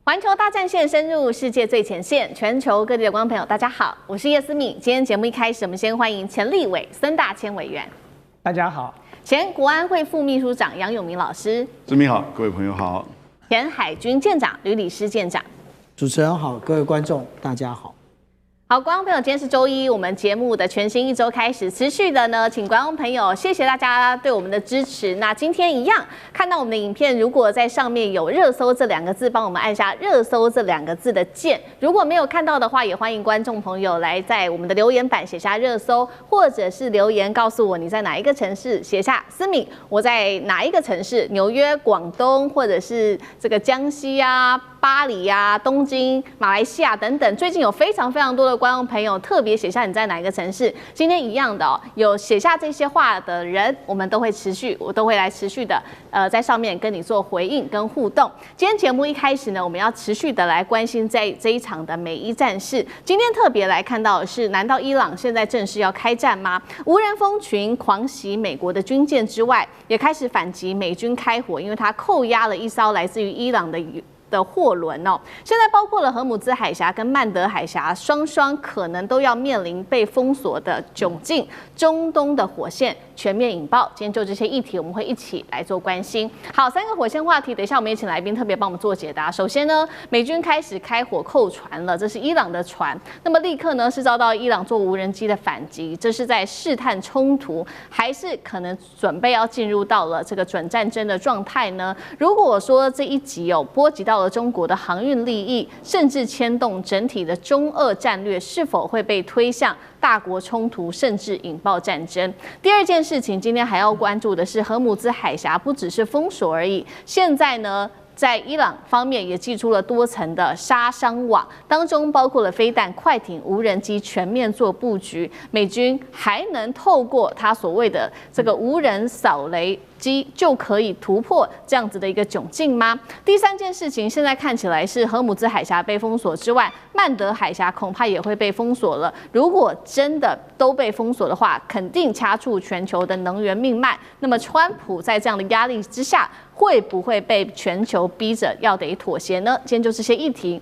环球大战线深入世界最前线，全球各地的观众朋友，大家好，我是叶思敏。今天节目一开始，我们先欢迎前立委孙大千委员。大家好。前国安会副秘书长杨永明老师。志明好，各位朋友好。前海军舰长吕礼诗舰长。主持人好，各位观众大家好。好，观众朋友，今天是周一，我们节目的全新一周开始，持续的呢，请观众朋友谢谢大家对我们的支持。那今天一样，看到我们的影片，如果在上面有热搜这两个字，帮我们按下热搜这两个字的键。如果没有看到的话，也欢迎观众朋友来在我们的留言板写下热搜，或者是留言告诉我你在哪一个城市，写下思敏我在哪一个城市，纽约、广东，或者是这个江西啊、巴黎啊、东京、马来西亚等等。最近有非常多的观众朋友特别写下你在哪一个城市。今天一样的有写下这些话的人，我都会来持续的在上面跟你做回应跟互动。今天节目一开始呢，我们要持续的来关心在这一场的美伊战事。今天特别来看到的是，难道伊朗现在正式要开战吗？无人蜂群狂袭美国的军舰之外，也开始反击美军开火，因为它扣押了一艘来自于伊朗的货轮哦，现在包括了荷姆兹海峡跟曼德海峡，双可能都要面临被封锁的窘境。中东的火线全面引爆，今天就这些议题，我们会一起来做关心。好，三个火线话题，等一下我们也请来宾特别帮我们做解答。首先呢，美军开始开火扣船了，这是伊朗的船，那么立刻呢是遭到伊朗做无人机的反击，这是在试探冲突，还是可能准备要进入到了这个准战争的状态呢？如果说这一集波及到了中国的航运利益，甚至牵动整体的中俄战略，是否会被推向大国冲突，甚至引爆战争？第二件事情，今天还要关注的是荷姆兹海峡不只是封锁而已，现在呢，在伊朗方面也祭出了多层的杀伤网，当中包括了飞弹、快艇、无人机全面做布局。美军还能透过他所谓的这个无人扫雷机就可以突破这样子的一个窘境吗？第三件事情，现在看起来是荷姆兹海峡被封锁之外，曼德海峡恐怕也会被封锁了。如果真的都被封锁的话，肯定掐住全球的能源命脉。那么，川普在这样的压力之下，会不会被全球逼着要得妥协呢？今天就这些议题，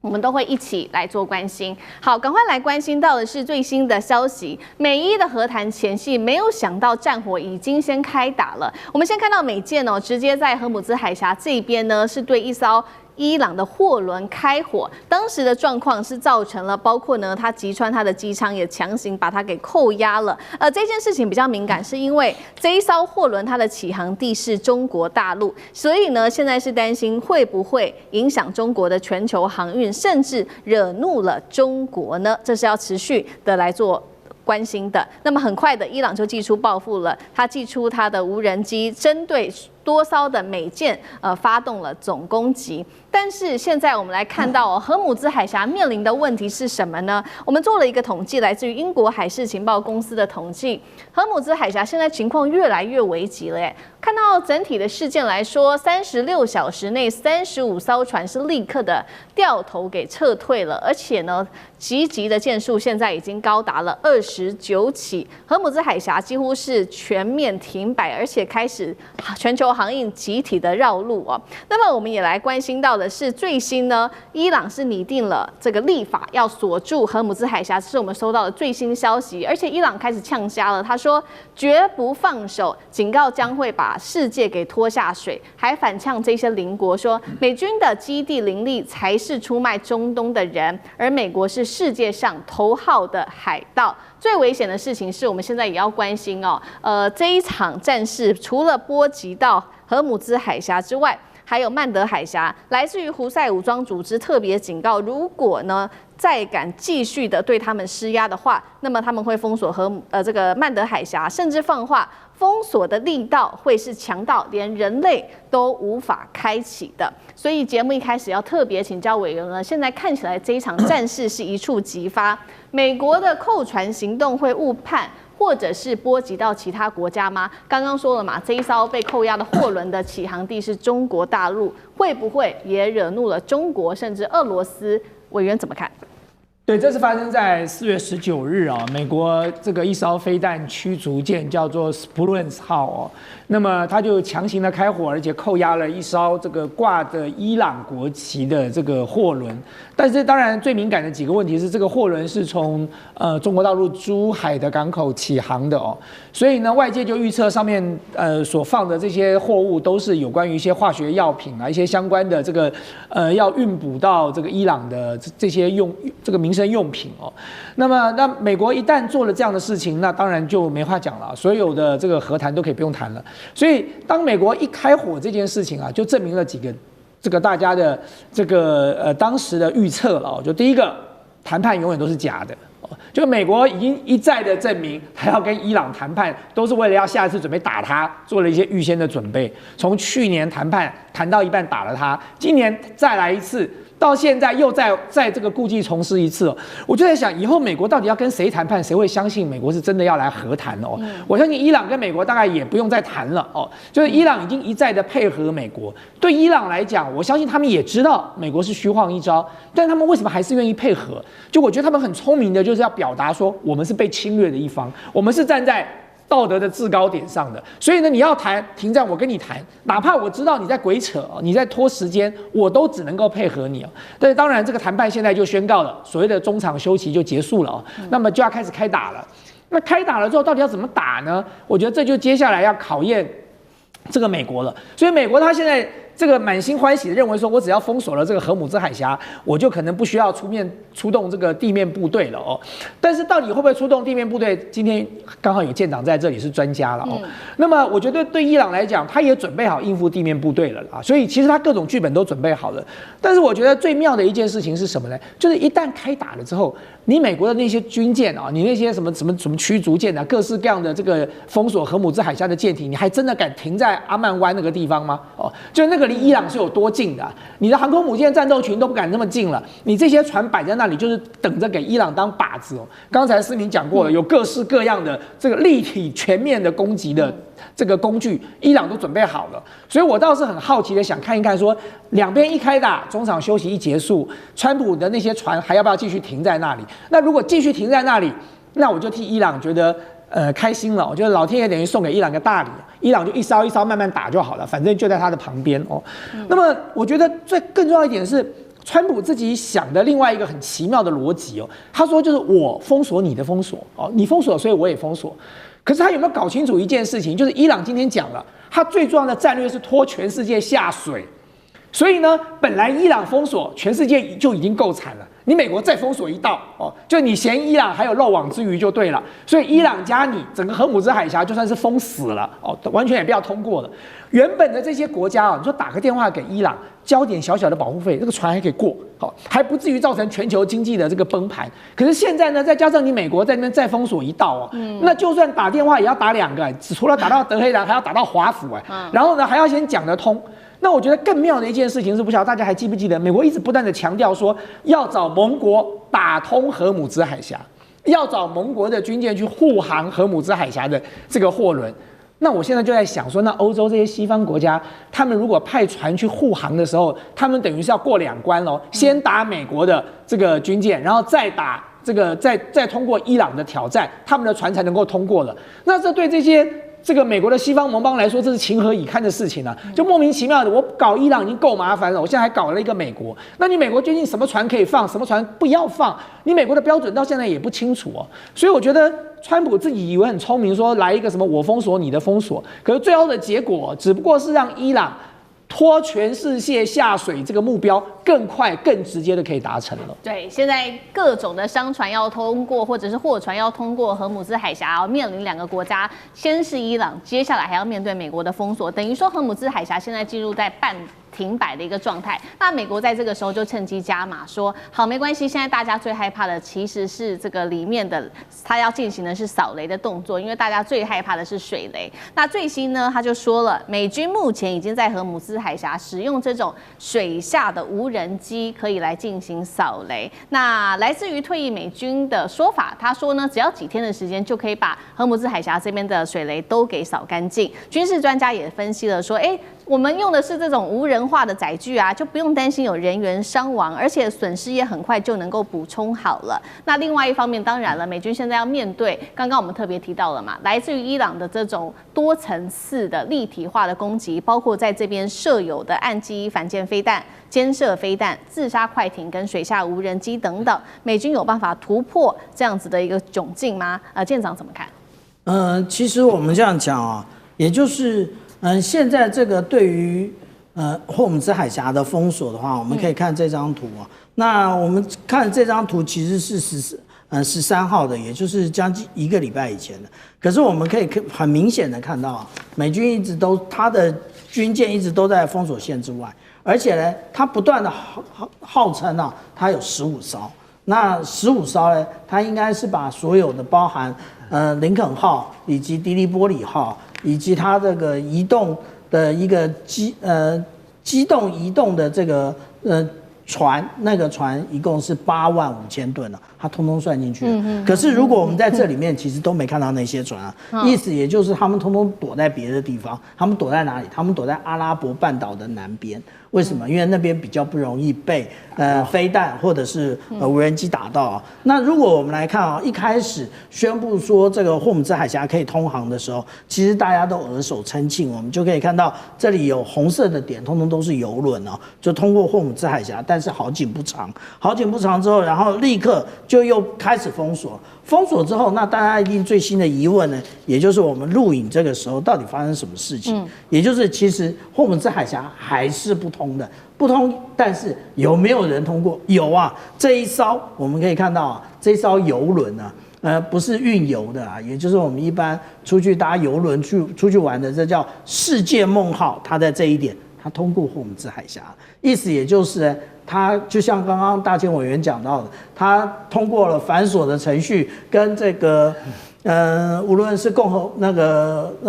我们都会一起来做关心。好，赶快来关心到的是最新的消息，美伊的和谈前夕，没有想到战火已经先开打了。我们先看到美舰直接在荷姆兹海峡这边呢，是对一艘伊朗的货轮开火，当时的状况是造成了包括呢，它击穿它的机舱，也强行把它给扣押了。这件事情比较敏感，是因为这一艘货轮它的起航地是中国大陆，所以呢，现在是担心会不会影响中国的全球航运，甚至惹怒了中国呢？这是要持续的来做关心的。那么很快的，伊朗就祭出报复了，他祭出他的无人机，针对多艘的美舰发动了总攻击。但是现在我们来看到荷姆兹海峡面临的问题是什么呢？我们做了一个统计，来自于英国海事情报公司的统计，荷姆兹海峡现在情况越来越危急了。看到整体的事件来说，36小时内35艘船是立刻的掉头给撤退了，而且呢，集结的件数现在已经高达了29起，荷姆兹海峡几乎是全面停摆，而且开始全球航运集体的绕路那么我们也来关心到的是，最新呢，伊朗是拟定了这个立法要锁住荷姆兹海峡，这是我们收到的最新消息。而且伊朗开始呛瞎了，他说绝不放手，警告将会把世界给拖下水，还反呛这些邻国说，美军的基地林立才是出卖中东的人，而美国是世界上头号的海盗。最危险的事情是我们现在也要关心这一场战事除了波及到荷姆兹海峡之外，还有曼德海峡，来自于胡塞武装组织特别警告，如果呢再敢继续的对他们施压的话，那么他们会封锁这个曼德海峡，甚至放话封锁的力道会是强到连人类都无法开启的。所以节目一开始要特别请教委员了，现在看起来这一场战事是一触即发，美国的扣船行动会误判，或者是波及到其他国家吗？刚刚说了嘛，这一艘被扣押的货轮的起航地是中国大陆，会不会也惹怒了中国甚至俄罗斯？委员怎么看？对，这是发生在4月19日啊，美国这个一艘飞弹驱逐舰叫做 Spruance 号哦，那么它就强行的开火，而且扣押了一艘这个挂着伊朗国旗的这个货轮。但是当然最敏感的几个问题是，这个货轮是从中国大陆珠海的港口起航的哦，所以呢外界就预测上面所放的这些货物都是有关于一些化学药品啊，一些相关的这个要运补到这个伊朗的这些这个民生用品哦。那美国一旦做了这样的事情，那当然就没话讲了，所有的这个和谈都可以不用谈了。所以当美国一开火这件事情啊，就证明了几个这个大家的这个当时的预测了哦。就第一个，谈判永远都是假的。就美国已经一再的证明，他要跟伊朗谈判，都是为了要下一次准备打他，做了一些预先的准备。从去年谈判谈到一半打了他，今年再来一次，到现在又在这个故技重施一次哦。我就在想，以后美国到底要跟谁谈判，谁会相信美国是真的要来和谈哦？我相信伊朗跟美国大概也不用再谈了哦。就是伊朗已经一再的配合美国，对伊朗来讲，我相信他们也知道美国是虚晃一招，但他们为什么还是愿意配合？就我觉得他们很聪明的，就是要表达说，我们是被侵略的一方，我们是站在道德的制高点上的，所以呢，你要谈停战，我跟你谈，哪怕我知道你在鬼扯，你在拖时间，我都只能够配合你。但是当然，这个谈判现在就宣告了，所谓的中场休息就结束了那么就要开始开打了。那开打了之后，到底要怎么打呢？我觉得这就接下来要考验这个美国了。所以美国他现在这个满心欢喜的认为说，我只要封锁了这个荷姆兹海峡，我就可能不需要出动这个地面部队了哦。但是到底会不会出动地面部队？今天刚好有舰长在这里是专家了哦。那么我觉得对伊朗来讲，他也准备好应付地面部队了啦。所以其实他各种剧本都准备好了。但是我觉得最妙的一件事情是什么呢？就是一旦开打了之后，你美国的那些军舰啊，你那些什么驱逐舰啊，各式各样的这个封锁荷姆兹海峡的舰艇，你还真的敢停在阿曼湾那个地方吗？哦，就那个离伊朗是有多近的啊？你的航空母舰战斗群都不敢那么近了，你这些船摆在那里就是等着给伊朗当靶子哦。刚才思明讲过了，有各式各样的这个立体全面的攻击的这个工具，伊朗都准备好了。所以我倒是很好奇的想看一看说，两边一开打，中场休息一结束，川普的那些船还要不要继续停在那里？那如果继续停在那里，那我就替伊朗觉得开心了。我觉得老天爷等于送给伊朗个大礼，伊朗就一艘一艘慢慢打就好了，反正就在他的旁边哦。那么我觉得更重要一点是，川普自己想的另外一个很奇妙的逻辑哦，他说就是我封锁你的封锁哦，你封锁所以我也封锁。可是他有没有搞清楚一件事情？就是伊朗今天讲了，他最重要的战略是拖全世界下水。所以呢，本来伊朗封锁全世界就已经够惨了，你美国再封锁一道哦，就你嫌伊朗还有漏网之鱼就对了。所以伊朗加你整个荷姆兹海峡就算是封死了哦，完全也不要通过了。原本的这些国家啊，你说打个电话给伊朗，交点小小的保护费，这个船还可以过，好，还不至于造成全球经济的这个崩盘。可是现在呢，再加上你美国在那边再封锁一道哦，那就算打电话也要打2个，除了打到德黑兰，还要打到华府然后呢还要先讲得通。那我觉得更妙的一件事情是，不晓得大家还记不记得，美国一直不断的强调说，要找盟国打通荷姆兹海峡，要找盟国的军舰去护航荷姆兹海峡的这个货轮。那我现在就在想说，那欧洲这些西方国家，他们如果派船去护航的时候，他们等于是要过2关咯，先打美国的这个军舰，然后再打这个再通过伊朗的挑战，他们的船才能够通过了。那这对这个美国的西方盟邦来说，这是情何以堪的事情啊！就莫名其妙的，我搞伊朗已经够麻烦了，我现在还搞了一个美国。那你美国究竟什么船可以放，什么船不要放？你美国的标准到现在也不清楚哦。所以我觉得川普自己以为很聪明，说来一个什么我封锁你的封锁，可是最后的结果只不过是让伊朗拖全世界下水这个目标更快、更直接的可以达成了。对，现在各种的商船要通过，或者是货船要通过荷姆兹海峡，要面临2个国家，先是伊朗，接下来还要面对美国的封锁，等于说荷姆兹海峡现在进入在半停摆的一个状态。那美国在这个时候就趁机加码说，好，没关系，现在大家最害怕的其实是这个里面的，他要进行的是扫雷的动作，因为大家最害怕的是水雷。那最新呢，他就说了，美军目前已经在荷姆兹海峡使用这种水下的无人机，可以来进行扫雷。那来自于退役美军的说法，他说呢，只要几天的时间就可以把荷姆兹海峡这边的水雷都给扫干净。军事专家也分析了说，我们用的是这种无人化的载具啊，就不用担心有人员伤亡，而且损失也很快就能够补充好了。那另外一方面，当然了，美军现在要面对刚刚我们特别提到了嘛，来自于伊朗的这种多层次的立体化的攻击，包括在这边设有的岸基反舰飞弹、肩射飞弹、自杀快艇跟水下无人机等等，美军有办法突破这样子的一个窘境吗？舰长怎么看？其实我们这样讲啊，也就是现在这个对于霍姆兹海峡的封锁的话，我们可以看这张图啊。那我们看这张图其实是13号的，也就是将近1个礼拜以前的。可是我们可以很明显的看到啊，美军一直都他的军舰一直都在封锁线之外，而且呢，他不断的号称啊，他有15艘。那15艘呢，它应该是把所有的包含林肯号以及迪利波里号以及它这个移动的一个机动移动的这个船，那个船一共是85000吨了，它通通算进去了。可是如果我们在这里面其实都没看到那些船啊，意思也就是他们通通躲在别的地方。他们躲在哪里？他们躲在阿拉伯半岛的南边。为什么？因为那边比较不容易被飞弹或者是无人机打到啊。那如果我们来看啊，一开始宣布说这个霍姆兹海峡可以通航的时候，其实大家都额手称庆，我们就可以看到这里有红色的点，通通都是油轮哦，就通过霍姆兹海峡。但是好景不长，好景不长之后，然后立刻就又开始封锁。封锁之后，那大家一定最新的疑问呢，也就是我们录影这个时候到底发生什么事情？也就是其实霍姆兹海峡还是不通的，不通，但是有没有人通过？有啊，这一艘我们可以看到啊，这一艘邮轮啊，不是运油的啊，也就是我们一般出去搭邮轮出去玩的，这叫世界梦号，它在这一点它通过霍姆兹海峡，意思也就是呢。它就像刚刚大千委员讲到的，它通过了繁琐的程序，跟这个无论是那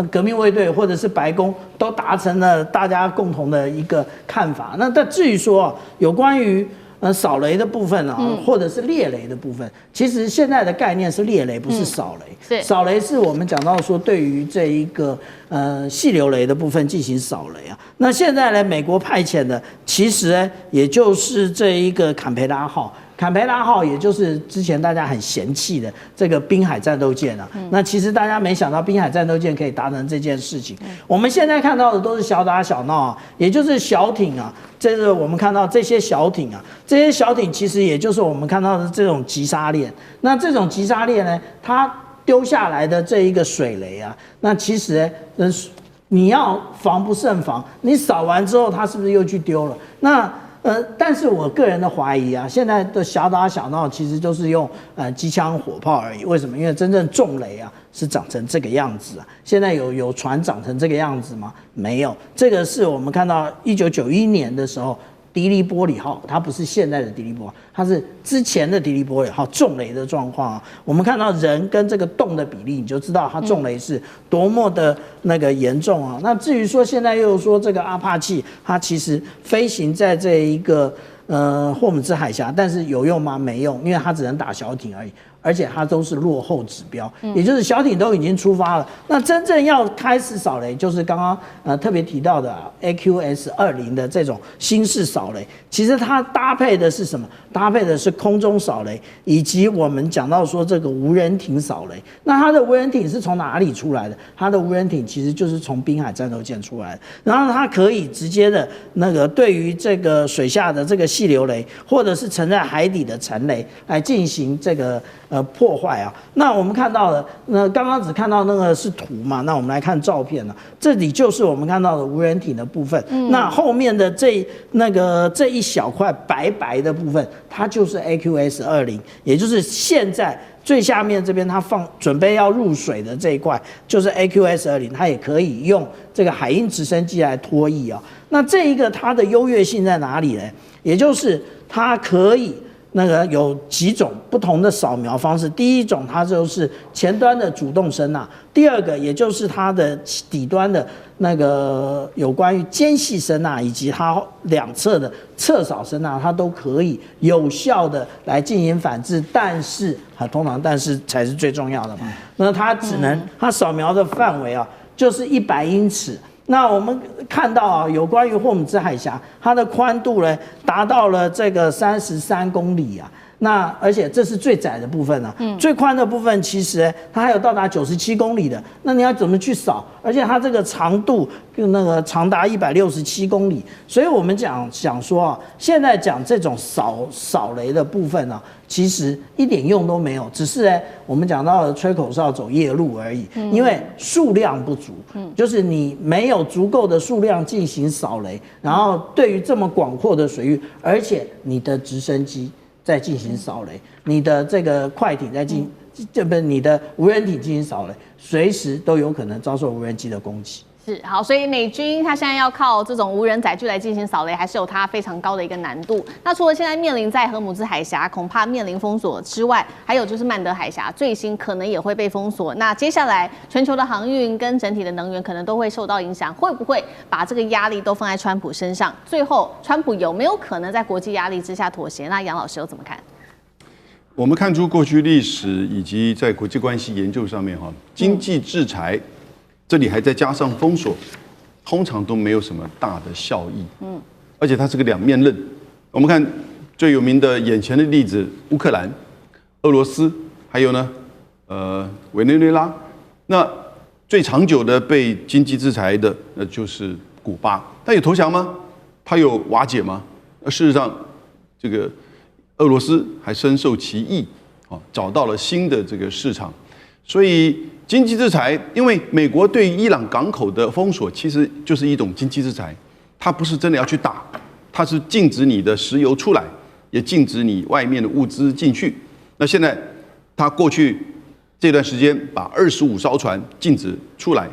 革命卫队或者是白宫，都达成了大家共同的一个看法。那但至于说有关于扫雷的部分啊，或者是猎雷的部分，其实现在的概念是猎雷，不是扫雷。扫雷是我们讲到说对于这一个细流雷的部分进行扫雷啊。那现在呢，美国派遣的其实呢，也就是这一个坎培拉号。坎培拉号也就是之前大家很嫌弃的这个滨海战斗舰啊，那其实大家没想到滨海战斗舰可以达成这件事情。我们现在看到的都是小打小闹啊，也就是小艇啊，这个我们看到这些小艇啊，这些小艇其实也就是我们看到的这种急杀链。那这种急杀链呢，它丢下来的这一个水雷啊，那其实呢，你要防不胜防，你扫完之后它是不是又去丢了？那但是我个人的怀疑啊，现在的小打小闹其实都是用机枪火炮而已。为什么？因为真正重雷啊是长成这个样子啊。现在有船长成这个样子吗？没有。这个是我们看到1991年的时候，迪利波里号，它不是现在的迪利波，它是之前的迪利波里号中雷的状况啊。我们看到人跟这个洞的比例，你就知道它中雷是多么的那个严重啊。那至于说现在又说这个阿帕契，它其实飞行在这一个霍姆兹海峡，但是有用吗？没用，因为它只能打小艇而已。而且它都是落后指标，也就是小艇都已经出发了。那真正要开始扫雷，就是刚刚特别提到的AQS-20的这种新式扫雷。其实它搭配的是什么？搭配的是空中扫雷，以及我们讲到说这个无人艇扫雷。那它的无人艇是从哪里出来的？它的无人艇其实就是从滨海战斗舰出来的。然后它可以直接的那个对于这个水下的这个细流雷，或者是沉在海底的沉雷来进行这个破坏啊。那我们看到的，那刚刚只看到那个是图嘛，那我们来看照片了。这里就是我们看到的无人艇的部分。那后面的这一小块白白的部分，它就是 AQS-20，也就是现在最下面这边它准备要入水的这一块，就是 AQS-20，它也可以用这个海鹰直升机来拖曳啊。那这一个它的优越性在哪里呢？也就是它可以有几种不同的扫描方式。第一种，它就是前端的主动声呐；第二个，也就是它的底端的有关于间隙声呐，以及它两侧的侧扫声呐，它都可以有效的来进行反制。但是通常但是才是最重要的嘛。那它扫描的范围啊，就是100英尺。那我们看到啊，有关于霍姆兹海峡，它的宽度呢达到了这个33公里啊。那而且这是最窄的部分啊，最宽的部分其实它还有到达97公里的。那你要怎么去扫？而且它这个长度那个长达167公里，所以我们想说啊，现在讲这种扫雷的部分呢，其实一点用都没有，只是我们讲到了吹口哨走夜路而已，因为数量不足，就是你没有足够的数量进行扫雷，然后对于这么广阔的水域，而且你的直升机在进行扫雷，你的这个快艇在你的无人艇进行扫雷，随时都有可能遭受无人机的攻击。是好，所以美军他现在要靠这种无人载具来进行扫雷，还是有它非常高的一个难度。那除了现在面临在荷姆兹海峡恐怕面临封锁之外，还有就是曼德海峡最新可能也会被封锁。那接下来全球的航运跟整体的能源可能都会受到影响，会不会把这个压力都放在川普身上？最后，川普有没有可能在国际压力之下妥协？那杨老师又怎么看？我们看出过去历史以及在国际关系研究上面经济制裁。这里还再加上封锁，通常都没有什么大的效益。而且它是个两面刃。我们看最有名的眼前的例子，乌克兰、俄罗斯，还有呢，委内瑞拉。那最长久的被经济制裁的，那就是古巴。它有投降吗？它有瓦解吗？事实上，这个俄罗斯还深受其益，找到了新的这个市场。所以经济制裁，因为美国对伊朗港口的封锁其实就是一种经济制裁，它不是真的要去打，它是禁止你的石油出来，也禁止你外面的物资进去。那现在它过去这段时间把25艘船禁止出来，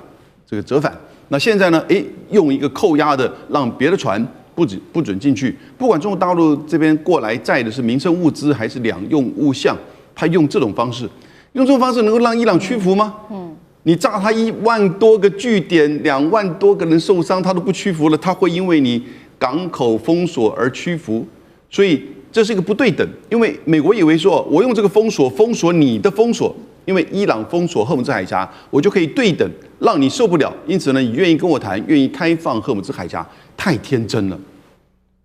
这个折返。那现在呢，用一个扣押的，让别的船不准进去，不管中国大陆这边过来载的是民生物资还是两用物项，他用这种方式。用这种方式能够让伊朗屈服吗？你炸他1万多个据点，2万多个人受伤，他都不屈服了，他会因为你港口封锁而屈服？所以这是一个不对等，因为美国以为说，我用这个封锁你的封锁，因为伊朗封锁荷姆兹海峡，我就可以对等，让你受不了。因此呢，你愿意跟我谈，愿意开放荷姆兹海峡，太天真了。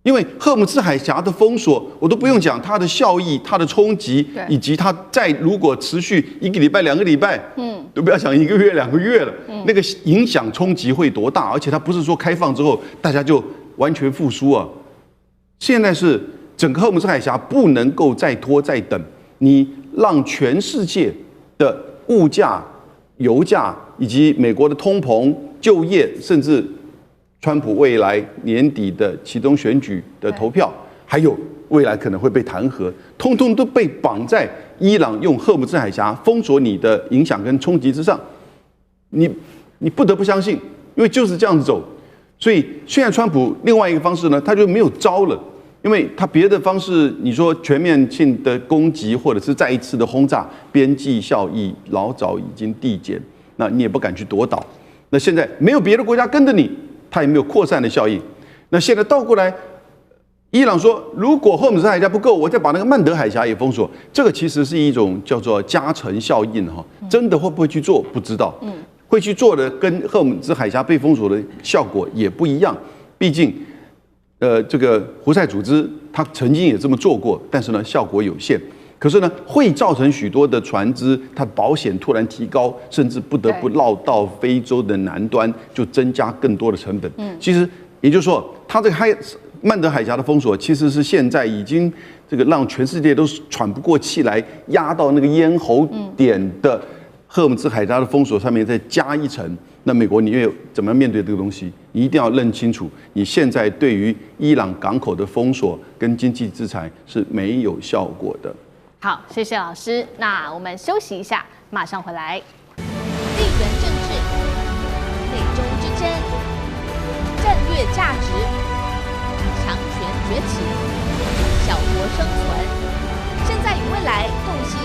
因为荷姆兹海峡的封锁，我都不用讲它的效益、它的冲击，以及它如果持续1个礼拜、2个礼拜，都不要讲1个月、2个月了，那个影响冲击会多大？而且它不是说开放之后大家就完全复苏啊。现在是整个荷姆兹海峡不能够再拖再等，你让全世界的物价、油价以及美国的通膨、就业，甚至川普未来年底的期中选举的投票，还有未来可能会被弹劾，通通都被绑在伊朗用荷姆兹海峡封锁你的影响跟冲击之上。你不得不相信，因为就是这样子走。所以现在川普另外一个方式呢，他就没有招了，因为他别的方式，你说全面性的攻击或者是再一次的轰炸，边际效益老早已经递减，那你也不敢去夺岛。那现在没有别的国家跟着你。它也没有扩散的效应。那现在倒过来，伊朗说，如果荷姆兹海峡不够，我再把那个曼德海峡也封锁。这个其实是一种叫做加成效应哈，真的会不会去做不知道。会去做的跟荷姆兹海峡被封锁的效果也不一样。毕竟，这个胡塞组织它曾经也这么做过，但是呢效果有限。可是呢，会造成许多的船只，它保险突然提高，甚至不得不绕到非洲的南端，就增加更多的成本。其实也就是说，它这个曼德海峡的封锁，其实是现在已经这个让全世界都喘不过气来，压到那个咽喉点的荷姆兹海峡的封锁上面再加一层。那美国你又怎么样面对这个东西？你一定要认清楚，你现在对于伊朗港口的封锁跟经济制裁是没有效果的。好，谢谢老师。那我们休息一下，马上回来。地缘政治、美中之争、战略价值、强权崛起、小国生存，现在与未来洞悉